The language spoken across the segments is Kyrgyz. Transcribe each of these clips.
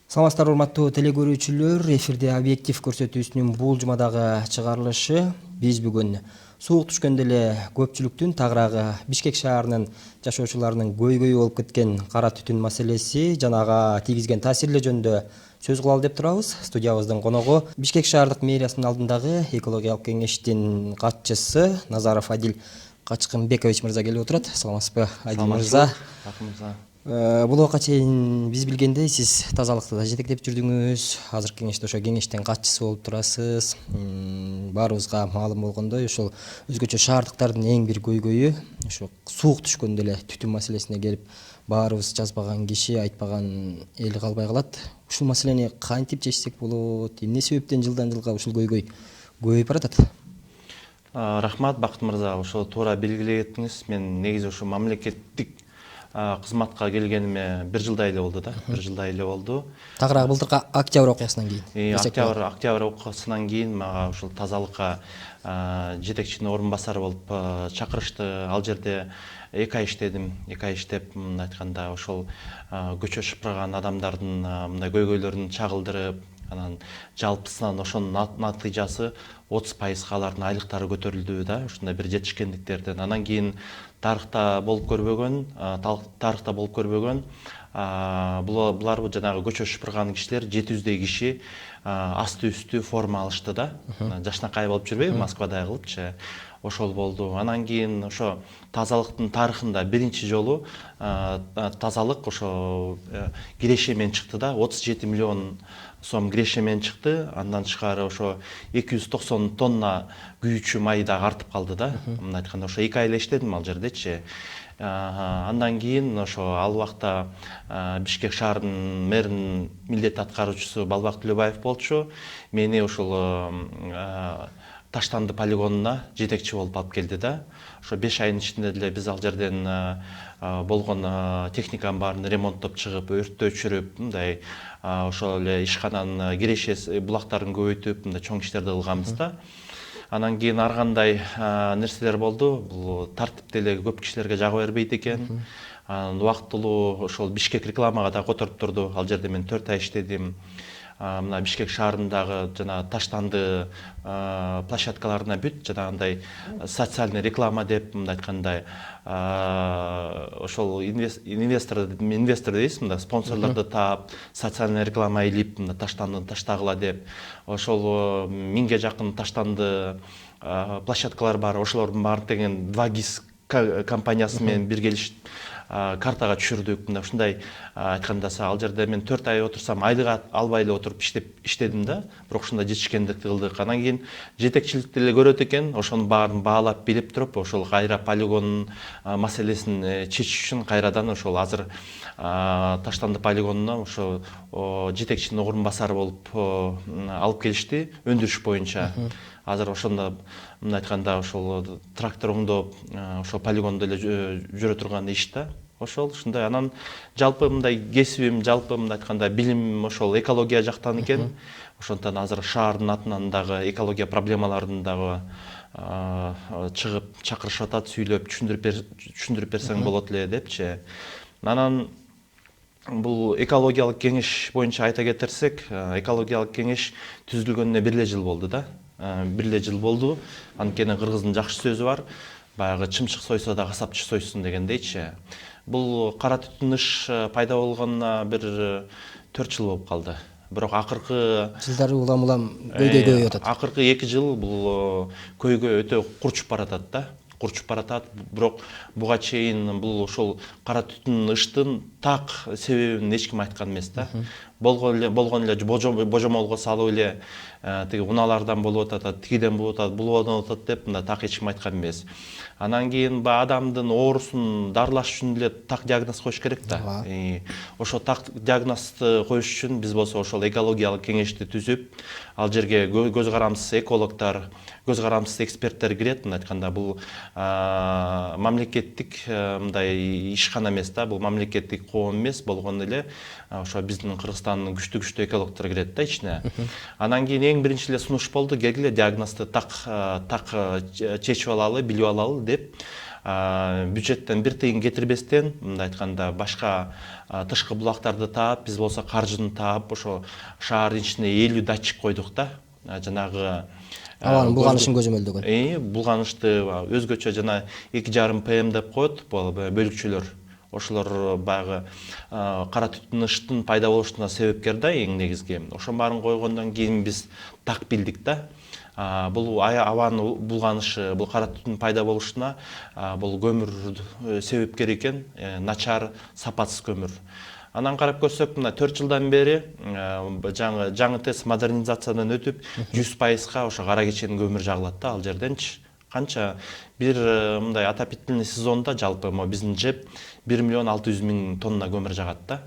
Саламатсыздар урматтуу телекөрүүчүлөр, эфирде объектив көрсөтүүсүнүн бул жумадагы чыгарылышы. Биз бүгүн суук түшкөндө эле көпчүлүктүн тагыраагы Бишкек шаарынын жашоочуларынын көйгөйү болуп кеткен кара түтүн маселеси жана ага тийгизген таасирлер жөнүндө сөз кылалы деп турабыз. Студиябыздын коногу Бишкек шаардык мэриясынын алдындагы экологиялык кеңештин катчысы Назаров Адил Качкынбекович мырза келип отурат. Саламатсызбы, Адил мырза? Бул убакка чейин биз билгендей сиз тазалыкты да жетектеп жүрдүңүз. Азыркы кеңеште ошо кеңештин катчысы болуп турасыз. Баарыбызга маалым болгондой ушул өзгөчө шаардыктардын эң бир көйгөйү ошо суук түшкөндө эле түтүн маселесине келип баарыбыз жазбаган киши, айтпаган эл калбай калат. Ушул маселени кантип чечсек болот? Эмне себептен жылдан жылга ушул көйгөй көбөйүп баратат? Рахмат, Бакыт мырза, ошо туура белгиледиңиз. Мен негизи ошо мамлекеттик кызматка келгениме 1 жылдай эле болду да. 1 жылдай эле болду. Тагыраагы былтыркы октябрь окуясынан кийин. Октябрь окуясынан кийин мага ушул тазалыкка жетекчинин орун басары болуп чакырышты. Ал жерде 2 ай иштедим. 2 ай иштеп, айтканда ошол көчө шыпырган адамдардын мындай көйгөйлөрүн чагылдырып, анан жалпысынан ошонун натыйжасы 30% алардын айлыктары көтөрүлдү да, ушундай бир жетишкендиктерден. Анан кийин тарыхта болуп көрбөгөн булар жанагы көчө шыпырган кишилер 700 киши асты үстү форма алышты да. Жашнакай болуп жүрбөйбү, Москвадай кылыпчы. Ошол болду. Анан кийин ошо тазалыктын тарыхында биринчи жолу тазалык ошо киреше менен чыкты да. 37 миллион сом киреше менен чыкты. Андан тышкары ошо 290 тонна күйүүчү май да артып калды да. Мындай айтканда ошо 2 ай эле иштедим ал жердечи. Андан кийин ошо ал убакта Бишкек шаарынын мэринин милдет аткаруучусу Балбак Төлөбаев болчу. Мени ушул Таштанды полигонуна жетекчи болуп алып келди да. Ошо 5 айдын ичинде деле биз ал жерден болгон техниканын баарын ремонттоп чыгып, өрттү өчүрүп, мындай ошол эле ишкананын кирешеси, булактарын көбөйтүп, мындай чоң иштерди кылганбыз да. Анан кийин ар кандай нерселер болду. Бул тартип деле көп кишилерге жага бербейт экен. Анан убактылуу ошол Бишкек рекламага да которуп турду. Ал жерде мен 4 ай иштедим. Мына Бишкек шаарындагы жана Таштанды площадкаларына бүт жанагындай социальный реклама деп, мындай айткандай ошол инвестор дейбиз, мындай спонсорлорду таап, социальный реклама илип, мына Таштандыны таштагыла деп. Ошол 1000ге жакын Таштанды площадкалар бар. Ошолордун баарын деген 2GIS компаниясы менен биргелешип картага түшүрдүк. Мына ушундай айтканда ал жерде мен 4 ай отурсам айлык албай эле отуруп иштедим да. Бирок ушундай жетишкендикти кылдык. Анан кийин жетекчилик деле көрөт экен. Ошонун баарын баалап билип туруп, ошол кайра полигонун маселесин чечиш үчүн кайрадан ошол азыр Таштанды полигонуна ошо жетекчинин орун басары болуп алып келишти өндүрүш боюнча. Азыр ошондо мындай айтканда ошол трактор оңдоп, ошол полигондо эле жүрө турган иш да. Ошол ушундай. Анан жалпы мындай кесибим, жалпы мындай айтканда билимим ошол экология жактан экен. Ошондон азыр шаардын атынан дагы экология проблемаларын дагы чыгып чакырышып атат, сүйлөп түшүндүрүп берсең болот эле депчи. Анан бул экологиялык кеңеш боюнча айта кетерсек, экологиялык кеңеш түзүлгөнүнө 1 жыл болду да. 1 жыл болду. Анткени кыргыздын жакшы сөзү бар. Баягы чымчык сойсо да касапчы сойсун дегендейчи. Бул кара түтүн ыш пайда болгонуна бир 4 жыл болуп калды. Бирок акыркы жылдары улам көйгөйүп атат. Акыркы 2 жыл бул көйгөй өтө курчуп баратат да. Бирок буга чейин бул ошол кара түтүн ыштын так себебин эч ким айткан эмес да. Болгон эле божомолго салып эле тиги унаалардан болуп атат, тигиден болуп атат, булуодан атат деп мында так эч ким айткан эмес. Анан кийин адамдын оорусун дарылаш үчүн деле так диагноз коюш керек да. Ошо так диагнозду коюш үчүн биз болсо ошол экологиялык кеңешти түзүп, ал жерге көз карамсыз экологдор, көз карамсыз эксперттер кирет. Мындай айтканда бул мамлекеттик мындай ишкана эмес да, бул мамлекеттик коом эмес, болгону эле ошо биздин Кыргызстандын күчтүү экологдор кирет да ичине. Анан кийин эң биринчи эле сунуш болду, келгиле диагнозду так чечип алалы, билип алалы деп. бюджеттен бир тыйын кетирбестен, мындай айтканда башка тышкы булактарды таап, биз болсо каржыны таап, ошо шаардын ичине 50 датчик койдук да. Жанагы Абанын булганышын көзөмөлдөгөн. Булганышты өзгөчө жана 2,5 ppm деп коет бөлүкчөлөр. Ошолор баягы кара түтүн пайда болушуна себепкер да, эң негизги. Ошонун баарын койгондон кийин биз так билдик да. Бул абанын булганышы, бул кара түтүн пайда болушуна бул көмүр себепкер экен, начар, сапатсыз көмүр. Анан карап көрсөк, мына 4 жылдан бери жаңы ТЭЦ модернизациядан өтүп, 100%га ошо кара кеченин көмүр жагылат да, ал жерденчи. Канча бир мындай отопительный сезонда жалпы биздин ЖЭП 1,6 миллион тонна көмүр жагат да.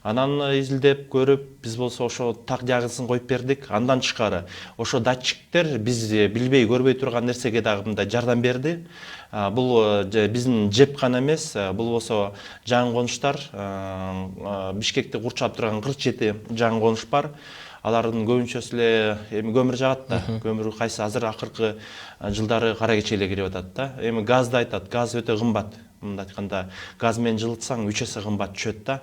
Анан изилдеп көрүп, биз болсо ошо так жагысын коюп бердик. Андан тышкары ошо датчиктер биз билбей көрбөй турган нерсеге дагы мындай жардам берди. Бул биздин ЖЭП гана эмес, бул болсо жаңы конуштар, Бишкекти курчап турган 47 жаңы конуш бар. Алардын көбүнчөсү эле эми көмүр жагат да. Көмүр кайсы азыр акыркы жылдары кара кечеге кирип атат да. Эми газды айтат, газ өтө кымбат. Мындай айтканда, газ менен жылытсаң 3 эсе кымбат түшөт да.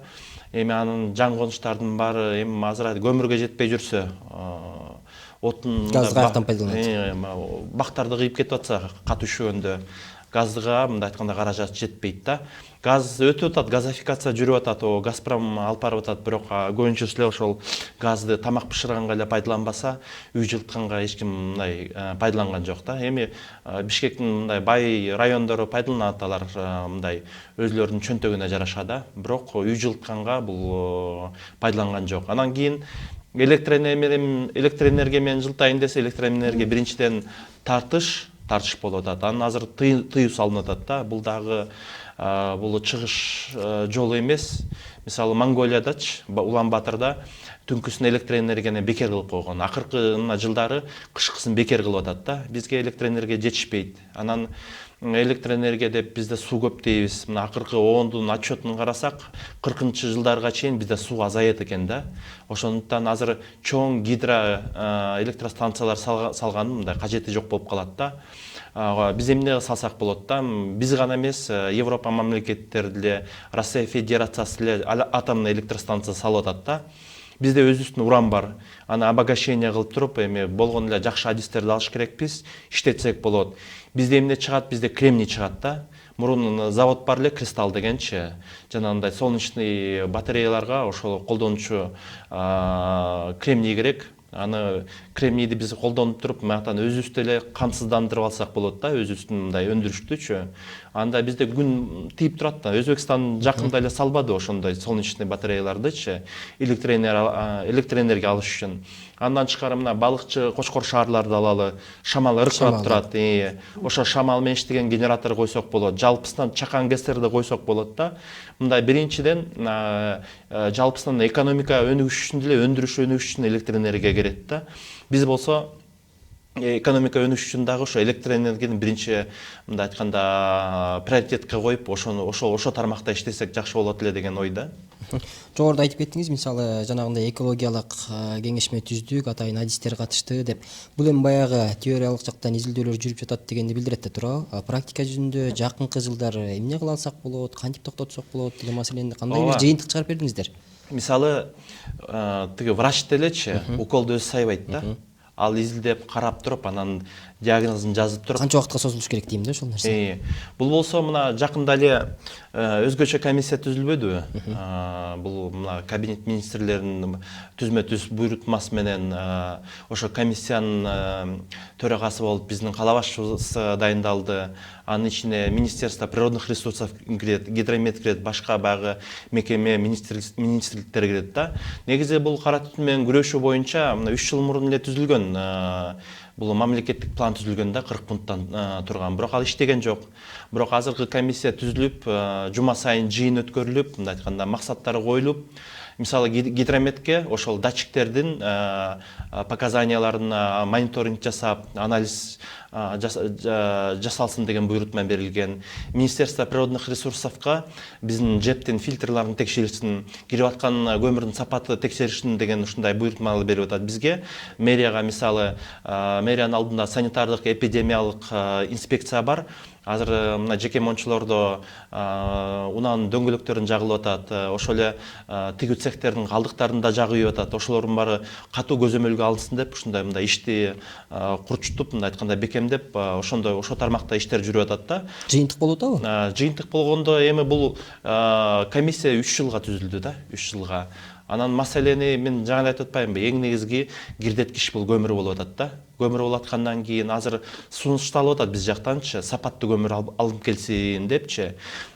Эми анын жаңы конуштардын баары эми азыр көмүргө жетпей жүрсө, отун Газды каяктан пайдаланат? Бактарды кыйып кетип атса, катуу üşөгөндө газдыга мындай айтканда каражат жетпейт да. Газ өтүп атат, газификация жүрүп атат, Газпром алып барып атат, бирок көбүнчөсү эле ошол газды тамак бышырганга эле пайдаланбаса, үй жылытканга эч ким мындай пайдаланган жок да. Эми Бишкектин мындай бай райондору пайдаланат, алар мындай өзлөрүнүн чөнтөгүнө жараша да, бирок үй жылытканга бул пайдаланган жок. Анан кийин электроэнергия менен жылытайын десе, электроэнергия биринчиден тартыш болуп атат. Анан азыр тыюу салынып атат да. Бул дагы бул чыгыш жолу эмес. Мисалы Монголиядачы, Улан-Батырда түнкүсүн электроэнергияны бекер кылып койгон. Акыркы жылдары кышкысын бекер кылып атат да. Бизге электроэнергия жетишпейт. Анан электроэнергия деп бизде суу көп дейбиз. Мына акыркы оондун отчетун карасак, 40-жылдарга чейин бизде суу азаят экен да. Ошондуктан азыр чоң гидро электростанциялар салган, мындай кажети жок болуп калат да. Биз эмне салсак болот да? Биз гана эмес, Европа мамлекеттери деле, Россия Федерациясы деле атомный электростанция салып атат да. Бизде өзүбүздүн уран бар. Аны обогащение кылып туруп, эми болгон эле жакшы адистерди алыш керекпиз, иштетсек болот. Бизде эмне чыгат? Бизде кремний чыгат да. Мурун завод бар эле, Кристалл дегенчи. Жанагындай солнечный батареяларга ошол колдончу кремний керек. Аны кремнийди биз колдонуп туруп, мынтан өзүбүздү эле камсыздандырып алсак болот да, өзүбүздүн мындай өндүрүштүчү. Анда бизде күн тийип турат да. Өзбекстан жакында эле салбады ошондой солнечный батареялардычы, электроэнергия алыш үчүн. Андан тышкары мына балыкчы Кочкор шаарларды алалы, шамал ыркырап турат. Ошо шамал менен иштеген генератор койсок болот. Жалпысынан чакан кестерди койсок болот да. Мындай биринчиден жалпысынан экономика өнүгүш үчүн деле, өндүрүш өнүгүш үчүн электроэнергия керек да. Биз болсо экономика өнүгүш үчүн дагы ошо электроэнергияны биринчи мындай айтканда приоритетке коюп, ошо тармакта иштесек жакшы болот эле деген ойда. Жогоруда айтып кеттиңиз, мисалы жанагындай экологиялык кеңешме түздүк, атайын адистер катышты деп. Бул эми баягы теориялык жактан изилдөөлөр жүрүп жатат дегенди билдирет да туурабы? Практика жүзүндө жакынкы жылдары эмне кыла алсак болот, кантип токтотсок болот деген маселени кандай бир жыйынтык чыгарып бердиңиздер? Мисалы, тиги врач делечи уколду өзү сайбайт да. Ал изилдеп карап туруп, анан диагнозун жазып туруп. Канча убакытка созулуш керек дейм да ошол нерсе. Бул болсо мына жакында эле өзгөчө комиссия түзүлбөдүбү? Бул мына кабинет министрлеринин түзмө-түз буйрутмасы менен ошо комиссиянын төрагасы болуп биздин кала башчыбыз дайындалды. Анын ичине Министерство природных ресурсов кирет, Гидромет кирет, башка баягы мекеме, министрликтер кирет да. Негизи бул кара түтүн менен күрөшүү боюнча мына 3 жыл мурун эле түзүлгөн. Бул мамлекеттик план түзүлгөн да, 40 пункттан турган. Бирок ал иштеген жок. Бирок азыркы комиссия түзүлүп, жума сайын жыйын өткөрүлүп, мындай айтканда максаттары коюлуп, мисалы гидрометке ошол датчиктердин показанияларына мониторинг жасап анализ жасалсын деген буйрутма берилген. Министерство природных ресурсовка биздин жептин фильтрларын текшерилсин, кирип аткан көмүрдүн сапаты текшерилсин деген ушундай буйрутмалар берип атат бизге. Мэрияга мисалы мэриянын алдында санитардык эпидемиялык инспекция бар. Азыр мына жеке мончолордо унаанын дөңгөлөктөрүн жагылып атат, ошол эле тигүү цехтердин калдыктарын да жагып атат. Ошолордун баары катуу көзөмөлгө алынсын деп ушундай мындай ишти курчутуп, мындай айтканда бекемдеп, ошо тармакта иштер жүрүп атат да. Жыйынтык болуп атабы? Жыйынтык болгондо эми бул комиссия 3 жылга түзүлдү да, 3 жылга. Анан маселени мен жаңы айтып атпаймынбы, эң негизги кирдеткич бул көмүр болуп атат да. Көмүр болуп аткандан кийин азыр сунушталып атат биз жактанчы, сапаттуу көмүр алынып келсин депчи.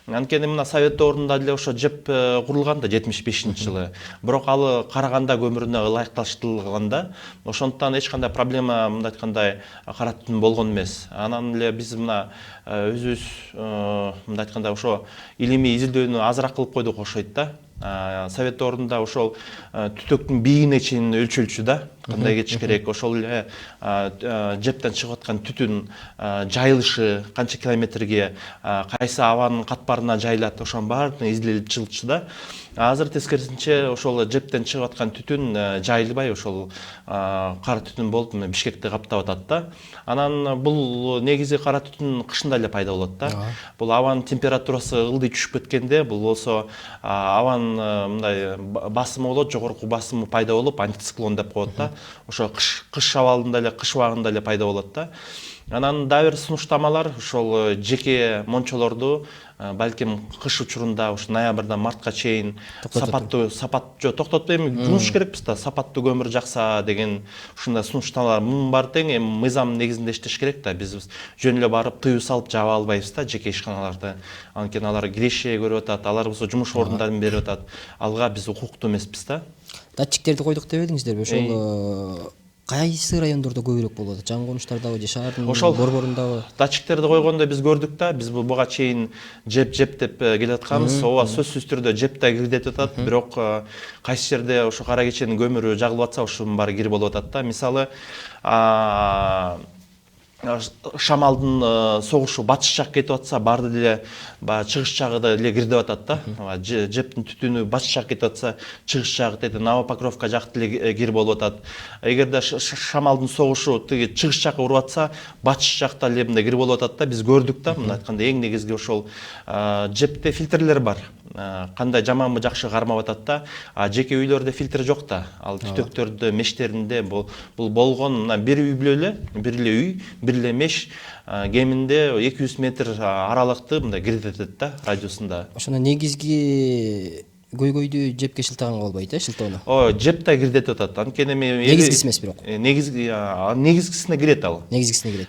Анткени мына Совет доорунда деле ошо ЖЭП курулган да 75-жылы. Бирок ал Караганда көмүрүнө ылайыкташтырылган да. Ошондуктан эч кандай проблема мындай айткандай кара түтүн болгон эмес. Анан эле биз мына өзүбүз мындай айтканда ошо илимий изилдөөнү азыраак кылып койдук окшойт да. Совет доорунда ошол түтөктүн бийине чейин өлчөлчү да, кандай кетиш керек, ошол эле жептен чыгып аткан түтүн жайылышы канча километрге, кайсы абанын катмарына жайылат, ошонун баарын изилип чыгылчу да. Азыр тескерисинче ошол жептен чыгып аткан түтүн жайылбай, ошол кара түтүн болуп Бишкекти каптап атат да. Анан бул негизи кара түтүн кышында эле пайда болот да. Бул абанын температурасы ылдый түшүп кеткенде, бул болсо абанын мындай басымы болот, жогорку басымы пайда болуп, антициклон деп коет да. Ошо кыш абалында эле, кыш убагында эле пайда болот да. Анан дагы бир сунуштамалар ошол жеке мончолорду балким кыш учурунда ушу ноябрдан мартка чейин сапаттуу токтотуп эми жумуш керекпиз да, сапаттуу көмүр жакса деген ушундай сунуштамалар. Мунун баары тең эми мыйзам негизинде иштеш керек да. Биз жөн эле барып тыюу салып жаба албайбыз да жеке ишканаларды. Анткени алар киреше көрүп атат, алар болсо жумуш орундарын берип атат. Алга биз укуктуу эмеспиз да. Датчиктерди койдук деп элиңиздерби? Ошол кайсы райондордо көбүрөөк болот? Жаңы конуштардабы же шаардын борборундабы? Датчиктерди койгондо буга көрдүк да, биз буга чейин жеп деп келатканбыз. Ооба, сөзсүз түрдө жеп да кирдетип атат, бирок кайсы жерде ошо кара кеченин көмүрү жагылып атса, ошонун баары кирип болуп атат да. Мисалы, шамалдын согушу батыш жак кетип атса, баарды деле чыгыш жагы да эле кирдип атат да. Жептин түтүнү батыш жак кетип атса, чыгыш жагы деди Новопокровка жак деле кирип болуп атат. Эгерде шамалдын согушу тиги чыгыш жакка уруп атса, батыш жакта эле мындай кирип болуп атат да. Биз көрдүк да, мындай айтканда эң негизги ошол жепте фильтрлер бар. Кандай жаманбы жакшы кармап атат да. Жеке үйлөрдө фильтр жок да. Ал түтөктөрдө, мештеринде бул болгон мына бир үй бүлө эле, бир эле үй, бир эле меш кеминде 200 метр аралыкты мындай кирдетет да, радиусунда. Ошондо негизги көйгөйдү жепке шылтаганга болбойт, шылтоону? Жепте кирдетип атат. Анткени негизгиси эмес бирок. Негизгисине кирет ал. Негизгисине кирет.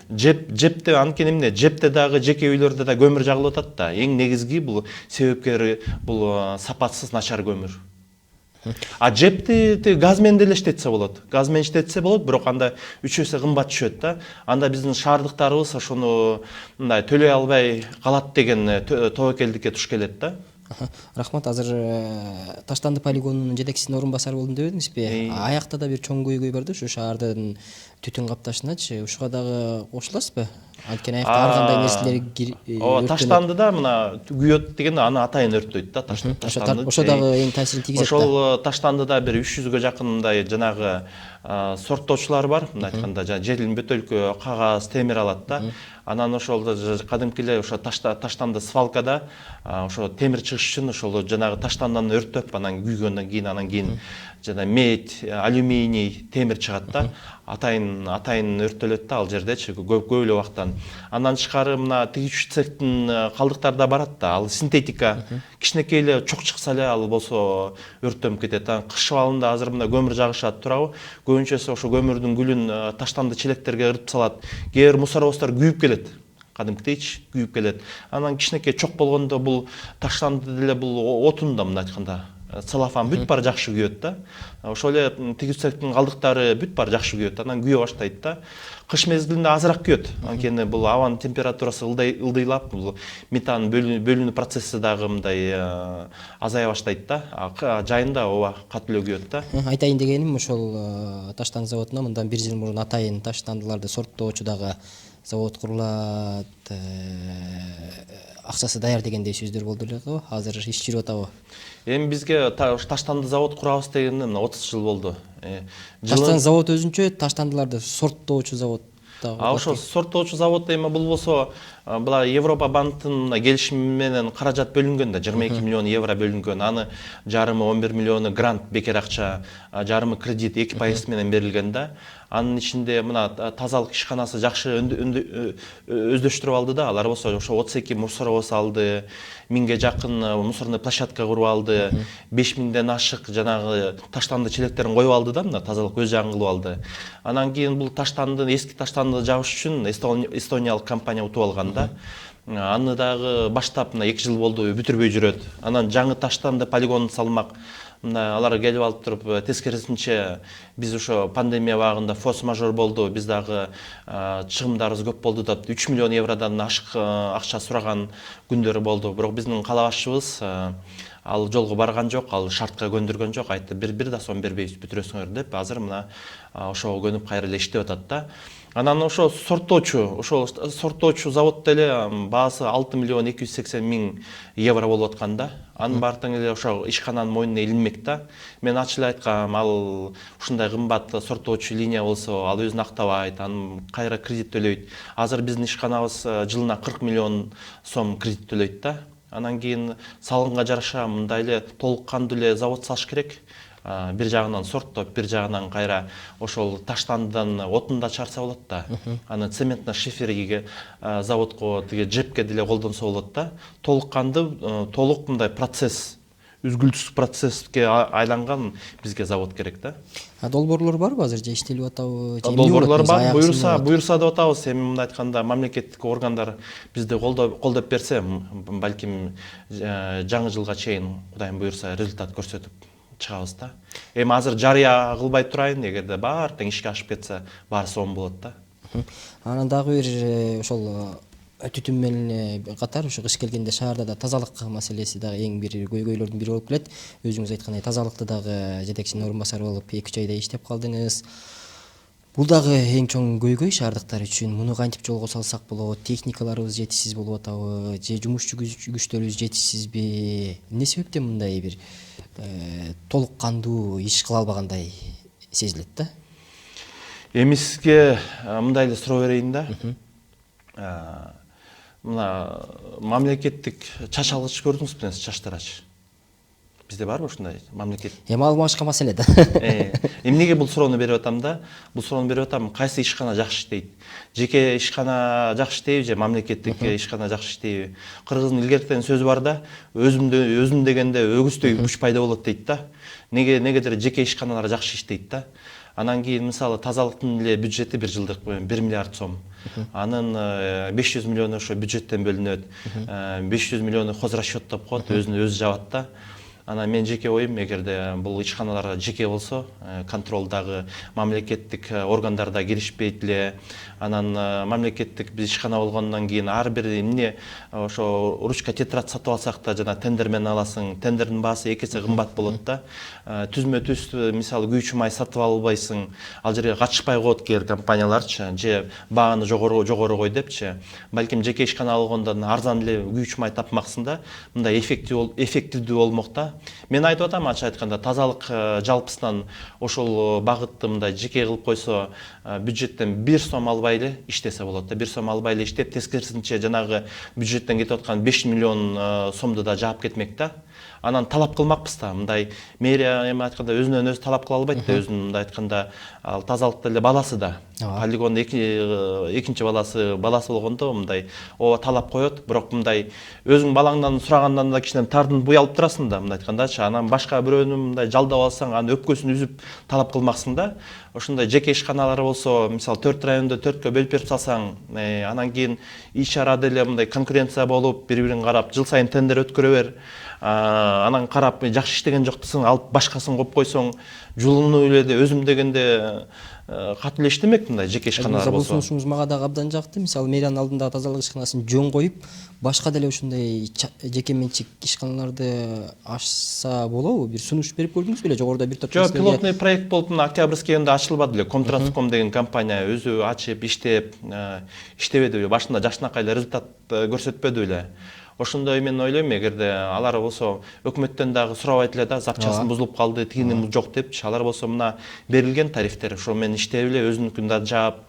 Жепте анткени эмне? Жепте дагы жеке үйлөрдө да көмүр жагылып атат да. Эң негизги бул себепкери бул сапатсыз начар көмүр. Жепти газ менен деле иштетсе болот. Газ менен иштетсе болот, бирок анда 3 эсе кымбат түшөт да. Анда биздин шаардыктарыбыз ошону мындай төлөй албай калат деген тобокелдикке туш келет да. Рахмат, азыр Таштанды полигонунун жетекчисинин орун басары болдум деп элиңизби? Аякта да бир чоң көйгөй бар да, ушу шаардын түтүн капташыначы. Ушуга дагы кошуласызбы? Анткени аякта ар кандай нерселер Таштандыда мына күйөт деген аны атайын өрттөйт да, Таштанды. Ошо дагы эң таасирин тийгизет да. Ошол Таштандыда бир 300гө жакын мындай жанагы сорттоочулар бар, мындай айтканда жердин бөтөлкө, кагаз, темир алат да. Анан ошол кадимки эле ошо Таштанды свалкада ошо темир чыгыш үчүн ошол жанагы таштанданы өрттөп, анан күйгөндөн кийин анан жана медь, алюминий, темир чыгат да. Атайын өрттөлөт да ал жердечи көп эле убактан. Андан тышкары мына тигүүчү цехтин калдыктары да барат да. Ал синтетика. Кичинекей эле чок чыкса эле ал болсо өрттөнүп кетет. Кыш абалында азыр мына көмүр жагышат туурабы? Көбүнчөсү ошо көмүрдүн күлүн таштанды челектерге ырып салат. Кээ бир мусоровоздор күйүп келет. Кадимкидейчи күйүп келет. Анан кичинекей чок болгондо бул таштанды деле бул отун да мындай айтканда целлофан бүт баары жакшы күйөт да. Ошол эле тигизчиликтин калдыктары бүт баары жакшы күйөт. Анан күйө баштайт да. Кыш мезгилинде азыраак күйөт. Анткени бул абанын температурасы ылдыйлап, бул метан бөлүнүү процесси дагы мындай азая баштайт да. Жайында ооба катуу эле күйөт да. Айтайын дегеним ошол таштанды заводуна мындан 1 жыл мурун атайын таштандыларды сорттоочу дагы завод курулат, акчасы даяр дегендей сөздөр болду эле го. Азыр иш жүрүп атабы? Эми бизге таштанды завод курабыз дегенде 30 жыл болду. Таштанды завод өзүнчө, таштандыларды сорттоочу завод. Ошол сорттоочу завод эми бул болсо, була Европа банктын келишими менен каражат бөлүнгөн да, 22 миллион евро бөлүнгөн. Аны жарымы 11 миллиону грант бекер акча, жарымы кредит 2% менен берилген да. Анын ичинде мына тазалык ишканасы жакшы өздөштүрүп алды да. Алар болсо ошо 32 мусоровоз алды, 1000ге жакын мусорный площадка куруп алды, 5000ден ашык жанагы таштанды челектерин коюп алды да, мына тазалык өз жагын кылып алды. Анан кийин бул таштанды, эски таштанды жабыш үчүн эстониялык компания утуп алган да. Аны дагы баштап мына 2 жыл болду бүтүрбөй жүрөт. Анан жаңы таштанды полигонун салмак. Алар келип алып туруп, тескерисинче биз ошо пандемия убагында форс-мажор болду, биз дагы чыгымдарыбыз көп болду деп 3 миллион евродан ашык акча сураган күндөрү болду. Бирок биздин кала башчыбыз ал жолго барган жок, ал шартка көндүргөн жок, айтты бир да сом бербейбиз, бүтүрөсүңөр деп. Азыр мына ошого көнүп кайра эле иштеп атат да. Анан ошо сорттоочу завод деле баасы 6 миллион 280 миң евро болуп аткан да. Анын баары тең эле ошо ишкананын мойнуна илинмек да. Мен ачык эле айткам, ал ушундай кымбат сорттоочу линия болсо, ал өзүн актабайт, анын кайра кредит төлөйт. Азыр биздин ишканабыз жылына 40 миллион сом кредит төлөйт да. Анан кийин салымга жараша мындай эле толук кандуу эле завод салыш керек. Бир жагынан сорттоп, бир жагынан кайра ошол таштандыдан отун да чыгарса болот да. Аны цементно-шиферге заводко, тиги жепке деле колдонсо болот да. Толук кандуу, толук мындай процесс, үзгүлтүс процесске айланган бизге завод керек да. Долбоорлор барбы азыр же иштелип атабы? Долбоорлор бар, буюрса деп атабыз. Эми мындай айтканда мамлекеттик органдар бизди колдоп берсе, балким жаңы жылга чейин Кудайым буюрса результат көрсөтүп чыгабыз да. Эми азыр жарыя кылбай турайын, эгерде баары тең ишке ашып кетсе, баары сонун болот да. Анан дагы бир ошол түтүн менен катар ушу кыш келгенде шаарда да тазалык маселеси дагы эң бир көйгөйлөрдүн бири болуп келет. Өзүңүз айткандай тазалыкты дагы жетекчинин орун басары болуп 2-3 айдай иштеп калдыңыз. Бул дагы эң чоң көйгөй шаардыктар үчүн. Муну кантип жолго салсак болот? Техникаларыбыз жетишсиз болуп атабы? Же жумушчу күчтөрүбүз жетишсизби? Эмне себептен мындай бир толук кандуу иш кыла албагандай сезилет да? Эми сизге мындай эле суроо берейин да. Мына мамлекеттик чач алгыч көрдүңүзбү, чач тарач? Бизде барбы ушундай мамлекет? Эми ал башка маселе да. Эмнеге бул суроону берип атам да? Бул суроону берип атам, кайсы ишкана жакшы иштейт? Жеке ишкана жакшы иштейби же мамлекеттик ишкана жакшы иштейби? Кыргыздын илгертен сөзү бар да, өзүм дегенде өгүздөй күч пайда болот дейт да. Негедир жеке ишканалар жакшы иштейт да. Анан кийин мисалы тазалыктын эле бюджети 1 жылдык 1 миллиард сом. Анын 500 миллиону ошо бюджеттен бөлүнөт. 500 миллиону хозрасчет деп коет, өзү жабат да. Анан мен жеке оюм, эгерде бул ишканалар жеке болсо, контролдагы мамлекеттик органдарда киришпейт эле, анан мамлекеттик биз ишкана болгондон кийин ар бир эмне ошо ручка тетрадь сатып алсак да жана тендер менен аласың, тендердин баасы 2 эсе кымбат болот да. Түзмө-түз мисалы күйүүчү май сатып албайсың, ал жерге катышпай коет кээ бир компанияларчы, же бааны жогору кой депчи. Балким жеке ишкана алгондон арзан эле күйүүчү май тапмаксың да, мындай эффективдүү болмок да. Мен айтып атам, ачык айтканда, тазалык жалпысынан ошол багытты мындай жеке кылып койсо, бюджеттен 1 сом албай эле иштесе болот да. 1 сом албай эле иштеп, тескерисинче жанагы бюджеттен кетип аткан 5 миллион сомду да жаап кетмек да. Анан талап кылмакпыз да, мындай мэрия эми айтканда өзүнөн өзү талап кыла албайт да, өзүнүн мындай айтканда ал тазалыкта эле баласы да. Полигондо экинчи баласы болгондо мындай ооба талап коет, бирок мындай өзүң балаңдан сурагандан да кичине тартынып уялып турасың да, мындай айткандачы. Анан башка бирөөнү мындай жалдап алсаң, анын өпкөсүн үзүп талап кылмаксың да. Ошондой жеке ишканалар болсо, мисалы 4 райондо 4кө бөлүп берип салсаң, анан кийин иш арада эле мындай конкуренция болуп, бири-бирин карап, жыл сайын тендер өткөрө бер. анан карап жакшы иштеген жок десең алып башкасын коюп койсоң, жулунуу эле өзүм дегенде катуу эле иштемек мындай жеке ишканалар бул болсо. сунушуңуз мага дагы абдан жакты. Мисалы мэриянын алдындагы тазалык ишканасын жөн коюп, башка деле ушундай жеке менчик ишканаларды ачса болобу? Бир сунуш берип көрдүңүз беле? Жогоруда бир топ Жок, пилотный проект болуп, мына Октябрьский айында ачылбады эле. Комтранском деген компания өзү ачып, иштеп, иштебеди беле. Башында жакшынакай эле результат көрсөтпөдү беле. Ошондой мен ойлойм, эгерде алар болсо өкмөттөн дагы сурабайт эле да, запчасын бузулуп калды, тигини жок депчи. Алар болсо мына берилген тарифтер ошо менен иштеп эле өзүнүкүн да жаап,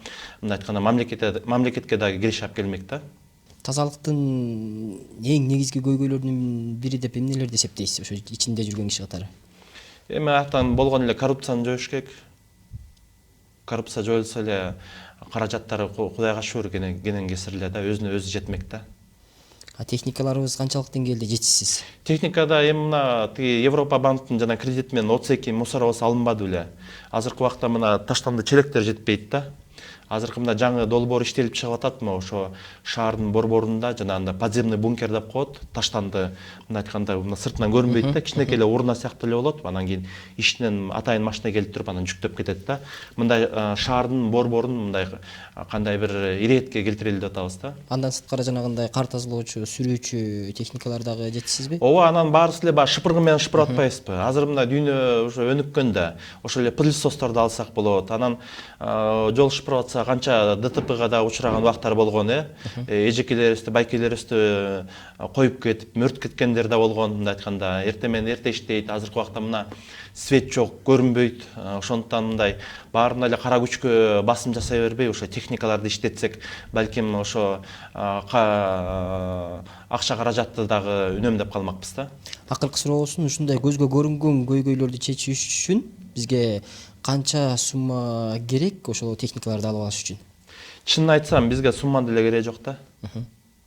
мындай айтканда мамлекетке дагы кириш алып келмек да. Тазалыктын эң негизги көйгөйлөрүнүн бири деп эмнелерди эсептейсиз ошо ичинде жүргөн киши катары? Эми аяктан болгон эле коррупцияны жоюш керек. Коррупция жоюлса эле каражаттары Кудайга шүгүр кенен кесир эле да, өзүнө өзү жетмек да. Техникаларыбыз канчалык деңгээлде жетишсиз? Техникада эми мына тиги Европа банктын жана кредит менен 32 мусоровоз алынбады беле. Азыркы убакта мына таштанды челектер жетпейт да. Азыркы мына жаңы долбоор иштелип чыгып атат, ошо шаардын борборунда жанагындай подземный бункер деп коет. Таштанды мына айтканда мына сыртынан көрүнбөйт да, кичинекей эле урна сыяктуу эле болот. Анан кийин ичинен атайын машина келип туруп анан жүктөп кетет да. Мындай шаардын борборун мындай кандай бир иретке келтирели деп атабыз да. Андан сырткары жанагындай кар тазалоочу, сүрүүчү техникалар дагы жетишсизби? Ооба, анан баарысы эле баягы шыпыргы менен шыпырып атпайбызбы? Азыр мына дүйнө ошо өнүккөн да. Ошол эле пылесосторду алсак болот. Анан жол шыпырып атса канча ДТПга да учураган убактар болгон, эжекелерибизди, байкелерибизди коюп кетип, мөрт кеткендер да болгон, мындай айтканда. Эртең менен эрте иштейт, азыркы убакта мына свет жок, көрүнбөйт. Ошондуктан мындай баарына эле кара күчкө басым жасай бербей, ошо техникаларды иштетсек, балким ошо акча каражатты дагы үнөмдөп калмакпыз да. Акыркы суроосун ушундай көзгө көрүнгөн көйгөйлөрдү чечиш үчүн бизге канча сумма керек ошол техникаларды алып алыш үчүн? Чынын айтсам, бизге сумманын деле кереги жок да.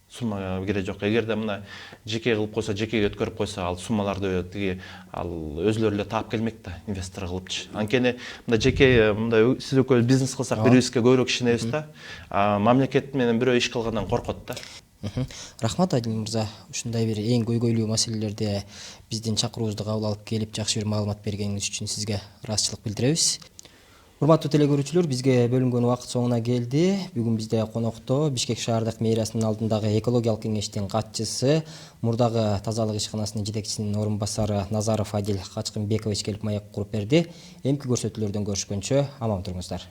Суммага кереги жок. Эгерде мына жеке кылып койсо, жекеге өткөрүп койсо, ал суммаларды тиги ал өзүлөрү эле таап келмек да, инвестор кылыпчы. Анткени мында жеке мындай сиз экөөбүз бизнес кылсак, бирибизге көбүрөөк ишенебиз да. Мамлекет менен бирөө иш кылгандан коркот да. Рахмат Адил мырза, ушундай бир эң көйгөйлүү маселелерде биздин чакыруубузду кабыл алып келип, жакшы бир маалымат бергениңиз үчүн сизге ыраазычылык билдиребиз. Урматтуу телекөрүүчүлөр, бизге бөлүнгөн убакыт соңуна келди. Бүгүн бизде конокто Бишкек шаардык мэриясынын алдындагы экологиялык кеңештин катчысы, мурдагы тазалык ишканасынын жетекчисинин орун басары Назаров Адил Качкынбекович келип маек куруп берди. Эмки көрсөтүүлөрдөн көрүшкөнчө аман туруңуздар.